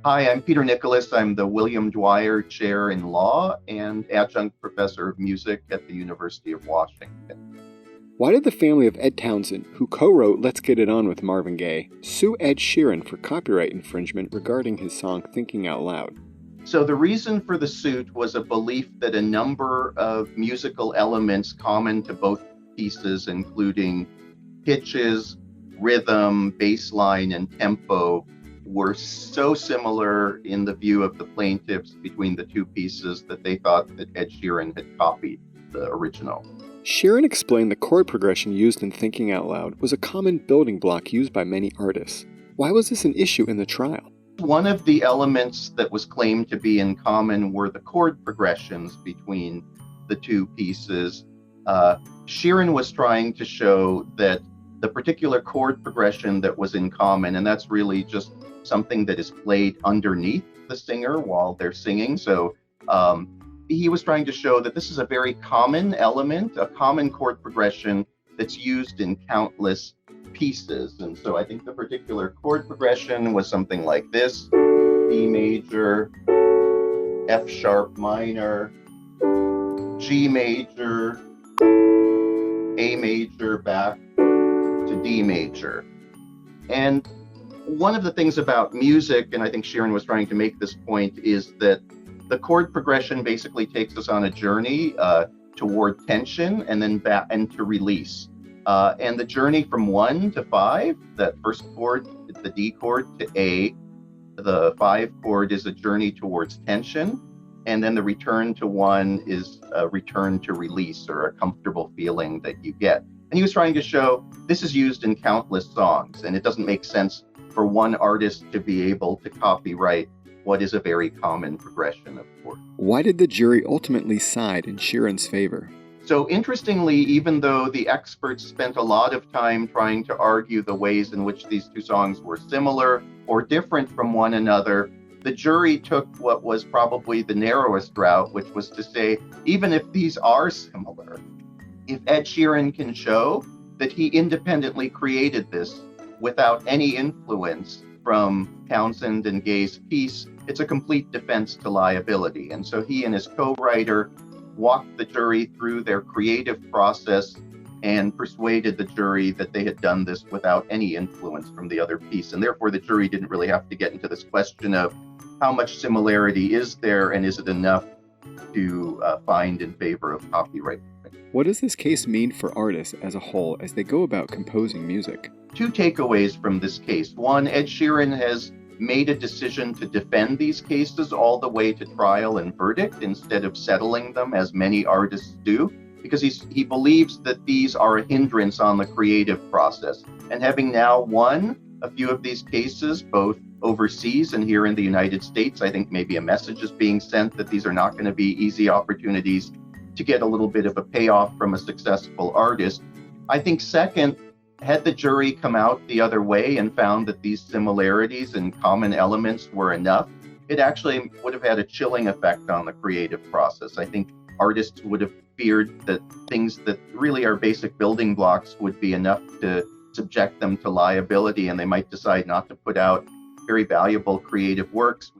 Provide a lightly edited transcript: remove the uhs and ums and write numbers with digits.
Hi, I'm Peter Nicolas. I'm the William Dwyer Chair in Law and Adjunct Professor of Music at the University of Washington. Why did the family of Ed Townsend, who co-wrote Let's Get It On with Marvin Gaye, sue Ed Sheeran for copyright infringement regarding his song Thinking Out Loud? So the reason for the suit was a belief that a number of musical elements common to both pieces, including pitches, rhythm, bass line, and tempo, were so similar in the view of the plaintiffs between the two pieces that they thought that Ed Sheeran had copied the original. Sheeran explained the chord progression used in Thinking Out Loud was a common building block used by many artists. Why was this an issue in the trial? One of the elements that was claimed to be in common were the chord progressions between the two pieces. Sheeran was trying to show that the particular chord progression that was in common, and that's really just something that is played underneath the singer while they're singing. So he was trying to show that this is a very common element, a common chord progression that's used in countless pieces. And so I think the particular chord progression was something like this: D major, F sharp minor, G major, A major back to D major. And one of the things about music, and I think Sheeran was trying to make this point, is that the chord progression basically takes us on a journey toward tension and then back and to release. And the journey from 1 to 5, that first chord, the D chord, to A, the 5 chord, is a journey towards tension. And then the return to 1 is a return to release, or a comfortable feeling that you get. And he was trying to show this is used in countless songs, and it doesn't make sense for one artist to be able to copyright what is a very common progression of chords. Why did the jury ultimately side in Sheeran's favor? So interestingly, even though the experts spent a lot of time trying to argue the ways in which these two songs were similar or different from one another, the jury took what was probably the narrowest route, which was to say, even if these are similar, if Ed Sheeran can show that he independently created this without any influence from Townsend and Gaye's piece, it's a complete defense to liability. And so he and his co-writer walked the jury through their creative process and persuaded the jury that they had done this without any influence from the other piece. And therefore, the jury didn't really have to get into this question of how much similarity is there and is it enough to find in favor of copyright. What does this case mean for artists as a whole as they go about composing music? Two takeaways from this case. One, Ed Sheeran has made a decision to defend these cases all the way to trial and verdict instead of settling them as many artists do, because he believes that these are a hindrance on the creative process. And having now won a few of these cases, both overseas and here in the United States, I think maybe a message is being sent that these are not going to be easy opportunities to get a little bit of a payoff from a successful artist. I think second, had the jury come out the other way and found that these similarities and common elements were enough, it actually would have had a chilling effect on the creative process. I think artists would have feared that things that really are basic building blocks would be enough to subject them to liability, and they might decide not to put out very valuable creative works.